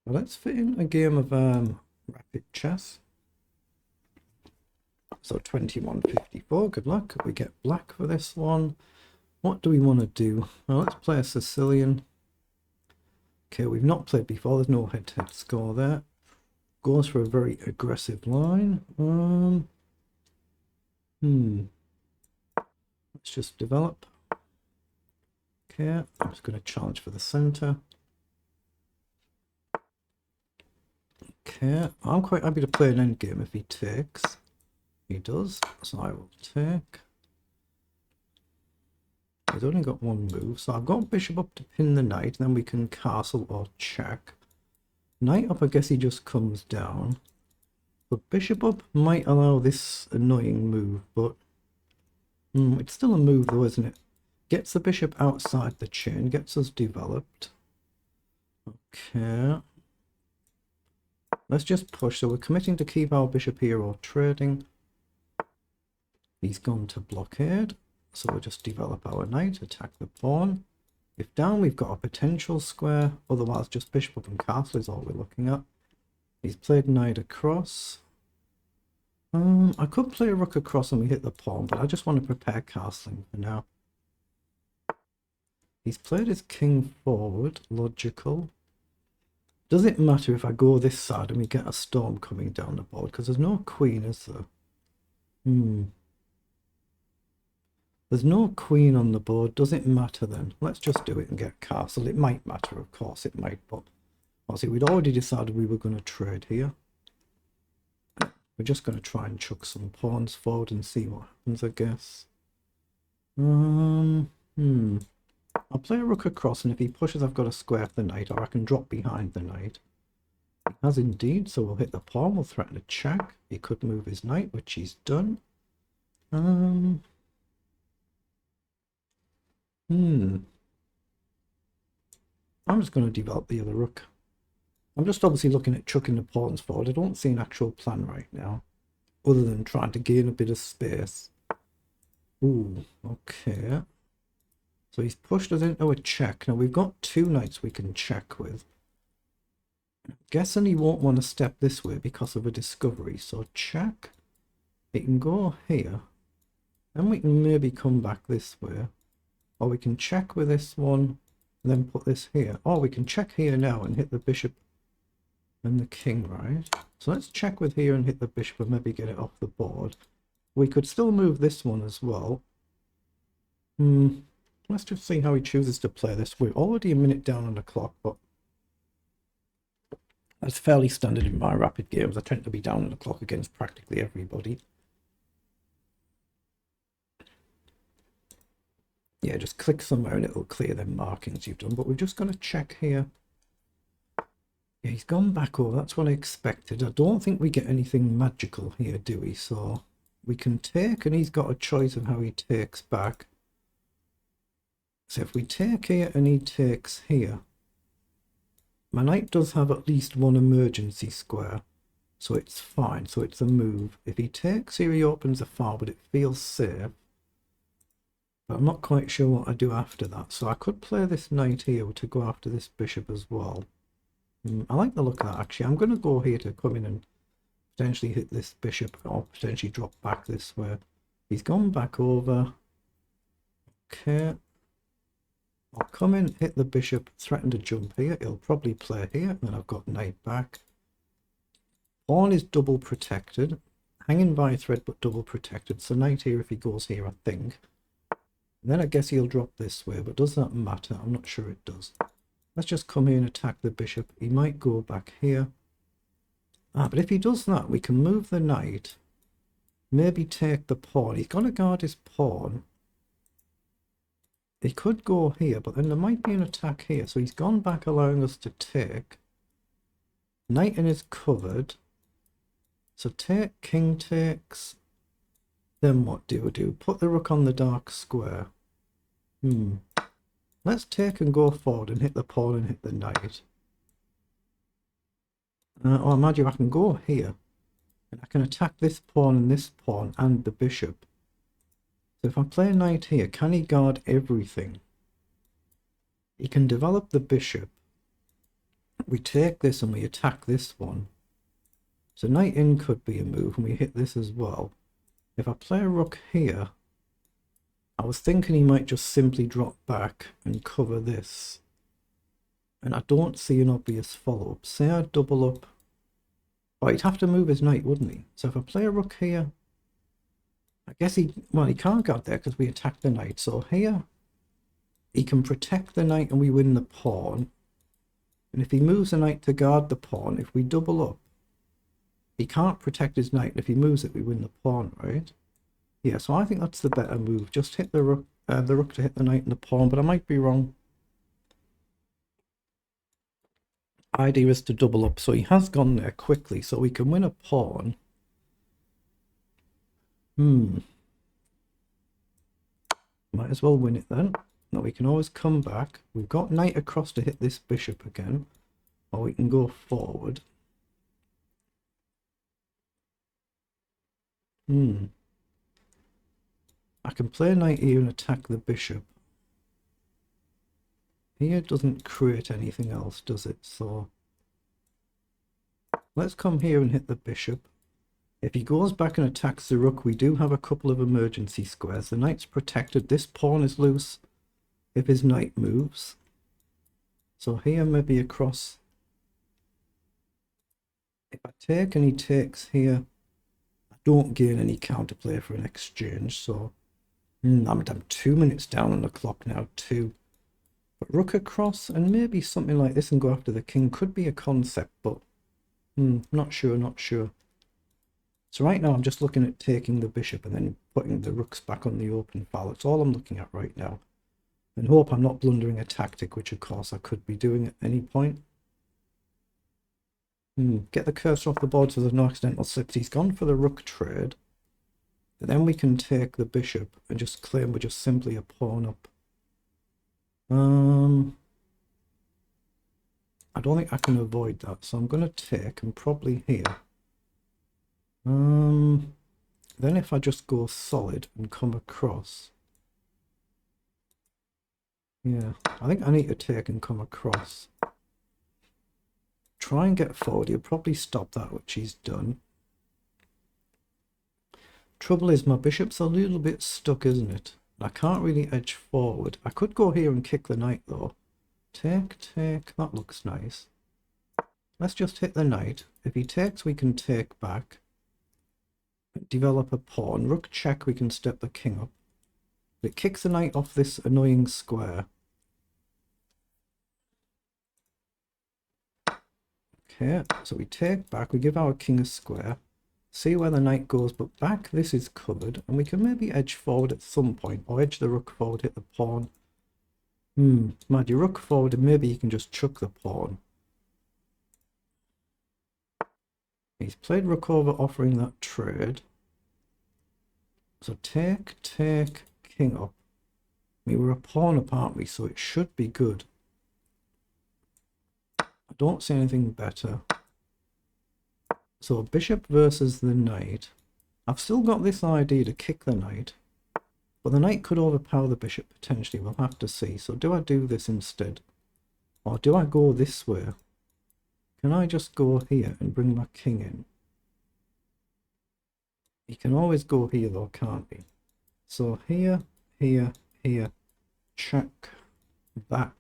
Well, let's fit in a game of rapid chess. So 2154, good luck. We get black for this one. What do we want to do? Well, let's play a Sicilian. Okay, we've not played before. There's no head-to-head score there. Goes for a very aggressive line. Let's just develop. Okay, I'm just going to challenge for the center. Okay, I'm quite happy to play an endgame if he takes. He does, so I will take. He's only got one move, so I've got bishop up to pin the knight, then we can castle or check. Knight up, I guess he just comes down. But bishop up might allow this annoying move, but it's still a move though, isn't it? Gets the bishop outside the chain, gets us developed. Okay. Let's just push. So we're committing to keep our bishop here or trading. He's gone to blockade. So we'll just develop our knight, attack the pawn. If down, we've got a potential square. Otherwise, just bishop up and castle is all we're looking at. He's played knight across. I could play a rook across and we hit the pawn, but I just want to prepare castling for now. He's played his king forward, logical. Does it matter if I go this side and we get a storm coming down the board? Because there's no queen, is there? There's no queen on the board. Does it matter then? Let's just do it and get castle. It might matter, of course it might, but obviously we'd already decided we were going to trade here. We're just going to try and chuck some pawns forward and see what happens, I guess. I'll play a rook across, and if he pushes, I've got to square the knight, or I can drop behind the knight. He has indeed, so we'll hit the pawn. We'll threaten a check. He could move his knight, which he's done. I'm just going to develop the other rook. I'm just obviously looking at chucking the pawns forward. I don't see an actual plan right now, other than trying to gain a bit of space. Ooh, okay. So he's pushed us into a check. Now we've got two knights we can check with. I'm guessing he won't want to step this way because of a discovery. So check. He can go here. Then we can maybe come back this way. Or we can check with this one and then put this here. Or we can check here now and hit the bishop and the king, right? So let's check with here and hit the bishop and maybe get it off the board. We could still move this one as well. Let's just see how he chooses to play this. We're already a minute down on the clock, but that's fairly standard in my rapid games. I tend to be down on the clock against practically everybody. Yeah, just click somewhere and it'll clear them markings you've done. But we've just got to check here. Yeah, he's gone back over. That's what I expected. I don't think we get anything magical here, do we? So we can take, and he's got a choice of how he takes back. So if we take here and he takes here, my knight does have at least one emergency square. So it's fine. So it's a move. If he takes here, he opens a file, but it feels safe. But I'm not quite sure what I do after that. So I could play this knight here to go after this bishop as well. I like the look of that, actually. I'm going to go here to come in and potentially hit this bishop, or potentially drop back this way. He's gone back over. Okay. I'll come in, hit the bishop, threaten to jump here. He'll probably play here, and then I've got knight back. Pawn is double protected. Hanging by a thread, but double protected. So knight here if he goes here, I think. And then I guess he'll drop this way, but does that matter? I'm not sure it does. Let's just come here and attack the bishop. He might go back here. But if he does that, we can move the knight. Maybe take the pawn. He's got to guard his pawn. He could go here, but then there might be an attack here. So he's gone back, allowing us to take. Knight in is covered. So take, king takes. Then what do we do? Put the rook on the dark square. Let's take and go forward and hit the pawn and hit the knight. Or imagine I can go here. And I can attack this pawn and the bishop. So if I play knight here, can he guard everything? He can develop the bishop. we take this and we attack this one. So knight in could be a move, and we hit this as well. If I play a rook here, I was thinking he might just simply drop back and cover this. And I don't see an obvious follow-up. Say I double up. Oh, he'd have to move his knight, wouldn't he? So if I play a rook here, I guess he can't go there because we attacked the knight. So here, he can protect the knight and we win the pawn. And if he moves the knight to guard the pawn, if we double up, he can't protect his knight. And if he moves it, we win the pawn, right? Yeah, so I think that's the better move. Just hit the rook to hit the knight and the pawn, but I might be wrong. Idea is to double up, so he has gone there quickly, so we can win a pawn. Might as well win it then. Now we can always come back. We've got knight across to hit this bishop again, or we can go forward. I can play knight here and attack the bishop. Here doesn't create anything else, does it? So let's come here and hit the bishop. If he goes back and attacks the rook, we do have a couple of emergency squares. The knight's protected. This pawn is loose if his knight moves. So here maybe across. If I take and he takes here, I don't gain any counterplay for an exchange. So I'm 2 minutes down on the clock now, 2. But rook across and maybe something like this and go after the king could be a concept, but not sure. So right now I'm just looking at taking the bishop and then putting the rooks back on the open file. That's all I'm looking at right now. And hope I'm not blundering a tactic, which of course I could be doing at any point. Get the cursor off the board so there's no accidental slips. He's gone for the rook trade. But then we can take the bishop and just claim we're just simply a pawn up. I don't think I can avoid that, so I'm going to take and probably here. Then if I just go solid and come across. Yeah, I think I need to take and come across. Try and get forward. He'll probably stop that, which he's done. Trouble is my bishop's a little bit stuck, isn't it? I can't really edge forward. I could go here and kick the knight though. Take. That looks nice. Let's just hit the knight. If he takes, we can take back. Develop a pawn. Rook check, we can step the king up. It kicks the knight off this annoying square. Okay, so we take back. We give our king a square. See where the knight goes, but back this is covered, and we can maybe edge forward at some point, or edge the rook forward, hit the pawn. Mind you, rook forward, and maybe you can just chuck the pawn. He's played rook over, offering that trade. So take, king up. We were a pawn up, aren't we? So it should be good. I don't see anything better. So bishop versus the knight. I've still got this idea to kick the knight, but the knight could overpower the bishop potentially. We'll have to see. So do I do this instead? Or do I go this way? Can I just go here and bring my king in? He can always go here though, can't he? So here, check, back,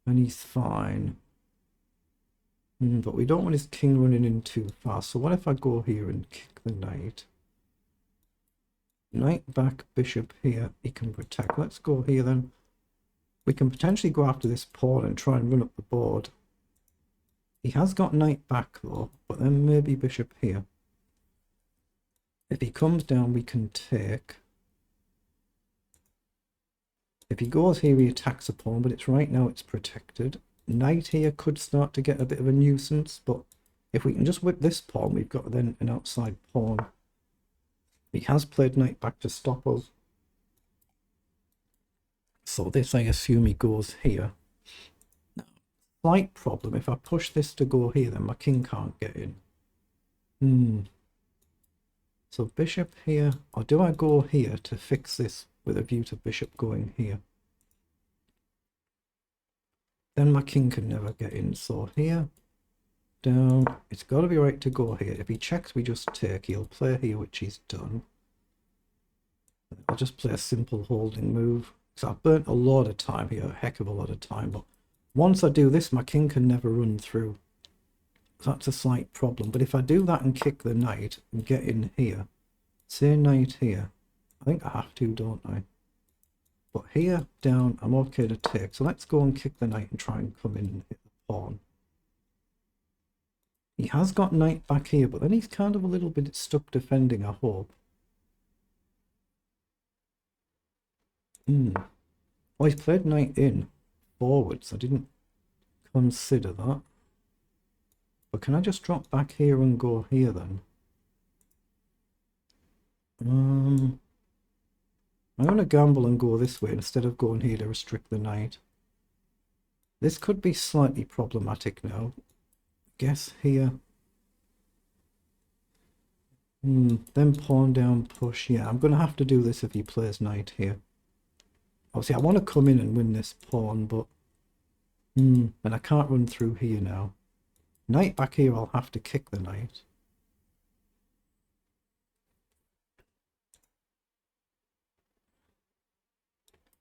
and he's fine. But we don't want his king running in too fast. So what if I go here and kick the knight? Knight back, bishop here. He can protect. Let's go here then. We can potentially go after this pawn and try and run up the board. He has got knight back though, but then maybe bishop here. If he comes down, we can take. If he goes here, he attacks a pawn, but it's right now it's protected. Knight here could start to get a bit of a nuisance, but if we can just whip this pawn, we've got then an outside pawn. He has played knight back to stop us. So this, I assume he goes here. Now, slight problem, if I push this to go here, then my king can't get in. So bishop here, or do I go here to fix this with a view to bishop going here? then my king can never get in. So here, down, it's got to be right to go here. If he checks, we just take. He'll play here, which he's done. I'll just play a simple holding move. So I've burnt a lot of time here, a heck of a lot of time. But once I do this, my king can never run through. So that's a slight problem. But if I do that and kick the knight and get in here, say knight here, I think I have to, don't I? But here, down, I'm okay to take. So let's go and kick the knight and try and come in and hit the pawn. He has got knight back here, but then he's kind of a little bit stuck defending, I hope. Well, he's played knight in forwards. I didn't consider that. But can I just drop back here and go here then? I'm going to gamble and go this way instead of going here to restrict the knight. This could be slightly problematic now. Guess here. Then pawn down, push. Yeah, I'm going to have to do this if he plays knight here. Obviously, I want to come in and win this pawn, but... and I can't run through here now. Knight back here, I'll have to kick the knight.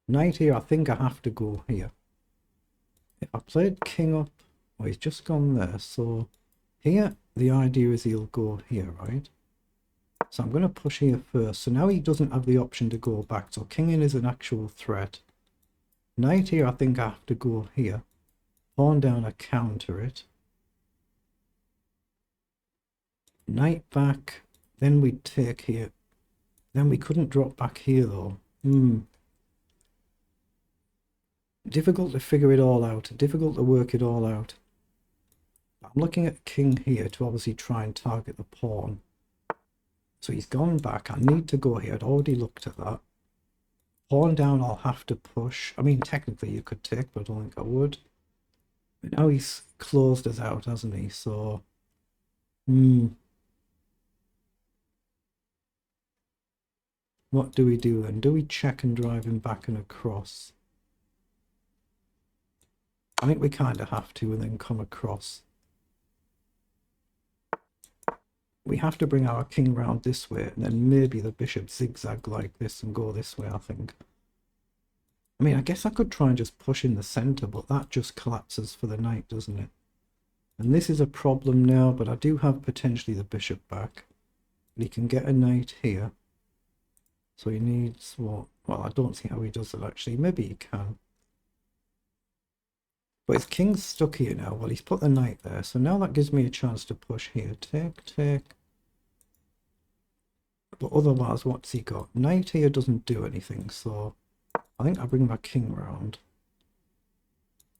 Knight here, I think I have to go here. If I played king up, well, he's just gone there. So here, the idea is he'll go here, right? So I'm going to push here first. So now he doesn't have the option to go back. So king in is an actual threat. Knight here, I think I have to go here. Pawn down, I counter it. Knight back. Then we take here. Then we couldn't drop back here though. Difficult to figure it all out. Difficult to work it all out. I'm looking at king here to obviously try and target the pawn. So he's gone back. I need to go here. I'd already looked at that. Pawn down, I'll have to push. I mean, technically you could take, but I don't think I would. But now he's closed us out, hasn't he? So, what do we do then? Do we check and drive him back and across? I think we kind of have to and then come across. We have to bring our king round this way and then maybe the bishop zigzag like this and go this way, I think. I mean, I guess I could try and just push in the center, but that just collapses for the knight, doesn't it? And this is a problem now, but I do have potentially the bishop back. And he can get a knight here. So he needs what? Well, I don't see how he does it actually. Maybe he can. But his king's stuck here now. Well, he's put the knight there. So now that gives me a chance to push here. Take, take. But otherwise, what's he got? Knight here doesn't do anything. So I think I'll bring my king round.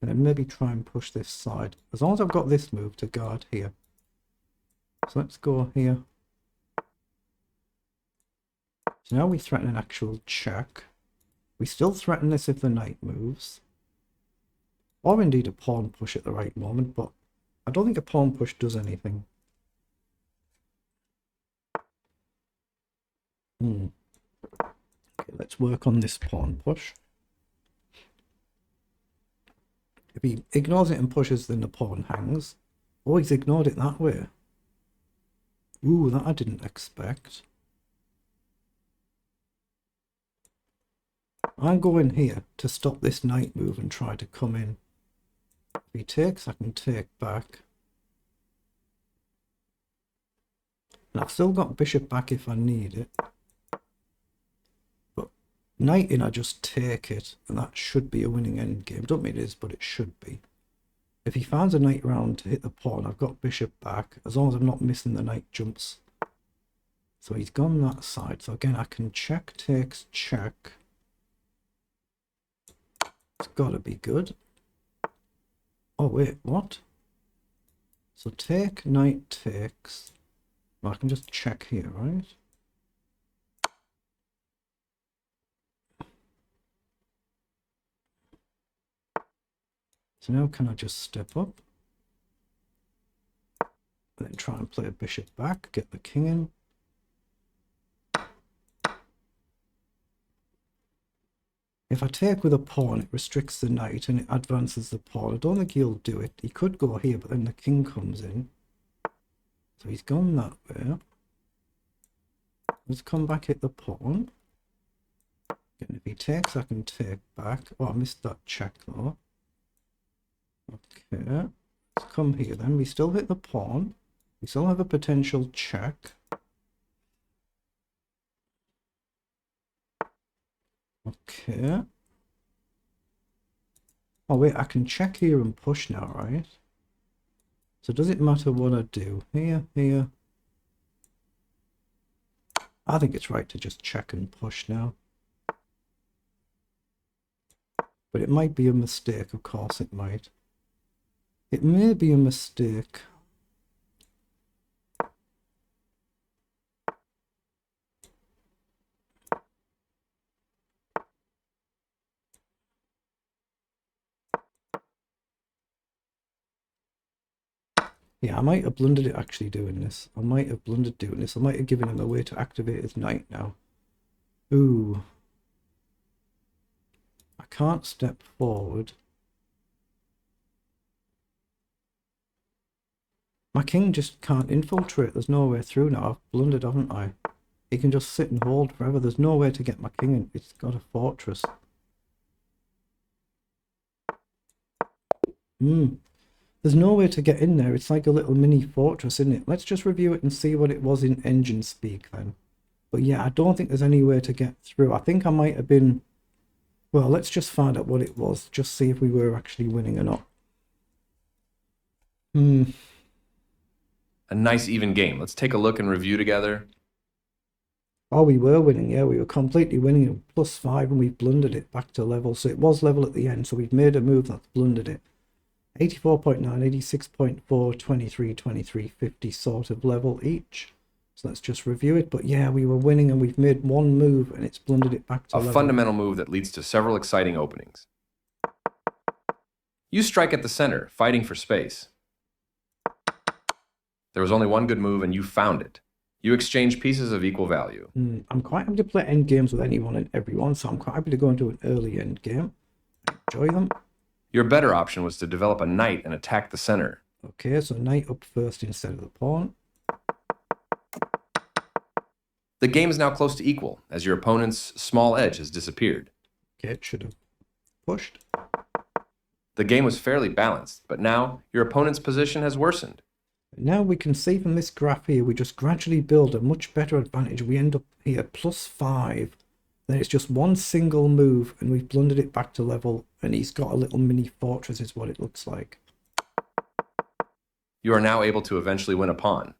And then maybe try and push this side. As long as I've got this move to guard here. So let's go here. So now we threaten an actual check. We still threaten this if the knight moves. Or indeed a pawn push at the right moment, but I don't think a pawn push does anything. Okay, let's work on this pawn push. If he ignores it and pushes, then the pawn hangs. Oh, he's ignored it that way. Ooh, that I didn't expect. I'm going here to stop this knight move and try to come in. If he takes, I can take back. And I've still got bishop back if I need it. But knight in, I just take it. And that should be a winning endgame. Don't mean it is, but it should be. If he finds a knight round to hit the pawn, I've got bishop back. As long as I'm not missing the knight jumps. So he's gone that side. So again, I can check, takes, check. It's got to be good. Oh, wait, what? So take, knight takes. Well, I can just check here, right? So now can I just step up? And then try and play a bishop back, get the king in. If I take with a pawn, it restricts the knight and it advances the pawn. I don't think he'll do it. He could go here, but then the king comes in. So he's gone that way. Let's come back at the pawn. And if he takes, I can take back. Oh, I missed that check though. Okay. Let's come here then. We still hit the pawn. We still have a potential check. Okay. Oh wait, I can check here and push now, right? So does it matter what I do? Here. I think it's right to just check and push now. But it might be a mistake, of course it might. It may be a mistake. Yeah, I might have blundered it actually doing this. I might have blundered doing this. I might have given him a way to activate his knight now. Ooh. I can't step forward. My king just can't infiltrate. There's no way through now. I've blundered, haven't I? He can just sit and hold forever. There's no way to get my king in. It's got a fortress. There's no way to get in there. It's like a little mini fortress, isn't it? Let's just review it and see what it was in engine speak then. But yeah, I don't think there's any way to get through. I think I might have been... Well, let's just find out what it was. Just see if we were actually winning or not. A nice even game. Let's take a look and review together. Oh, we were winning. Yeah, we were completely winning. +5 and we've blundered it back to level. So it was level at the end. So we've made a move that's blundered it. 84.9, 86.4, 23, 23, 50 sort of level each. So let's just review it. But yeah, we were winning and we've made one move and it's blundered it back to level. A fundamental move that leads to several exciting openings. You strike at the center, fighting for space. There was only one good move and you found it. You exchange pieces of equal value. I'm quite happy to play end games with anyone and everyone, so I'm quite happy to go into an early end game. Enjoy them. Your better option was to develop a knight and attack the center. Okay, so knight up first instead of the pawn. The game is now close to equal, as your opponent's small edge has disappeared. Okay, it should have pushed. The game was fairly balanced, but now your opponent's position has worsened. Now we can see from this graph here, we just gradually build a much better advantage. We end up here +5. Then it's just one single move and we've blundered it back to level and he's got a little mini fortress is what it looks like. You are now able to eventually win a pawn.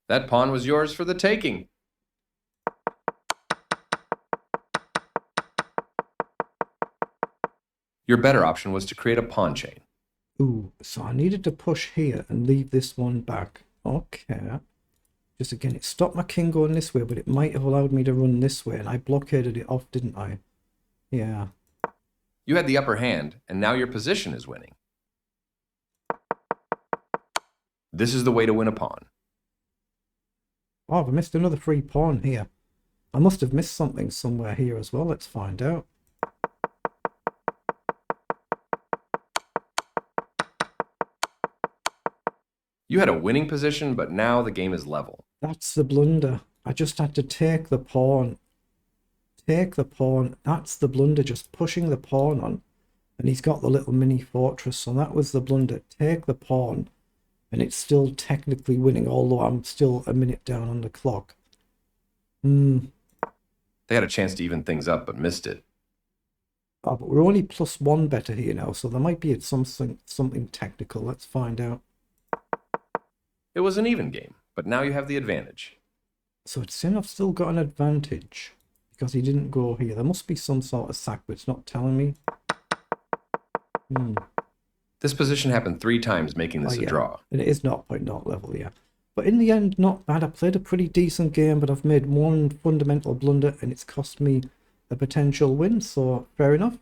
That pawn was yours for the taking. Your better option was to create a pawn chain. Ooh, so I needed to push here and leave this one back. Okay. Just again, it stopped my king going this way, but it might have allowed me to run this way, and I blockaded it off, didn't I? Yeah. You had the upper hand, and now your position is winning. This is the way to win a pawn. Oh, I missed another free pawn here. I must have missed something somewhere here as well. Let's find out. You had a winning position, but now the game is level. That's the blunder. I just had to take the pawn. Take the pawn. That's the blunder, just pushing the pawn on. And he's got the little mini fortress, so that was the blunder. Take the pawn. And it's still technically winning, although I'm still a minute down on the clock. They had a chance to even things up, but missed it. Oh, but we're only +1 better here now, so there might be something technical. Let's find out. It was an even game, but now you have the advantage. So it's saying I've still got an advantage because he didn't go here. There must be some sort of sack, but it's not telling me. This position happened 3 times, making this a draw. And it is 0.0 level, yeah. But in the end, not bad. I played a pretty decent game, but I've made one fundamental blunder and it's cost me a potential win, so fair enough.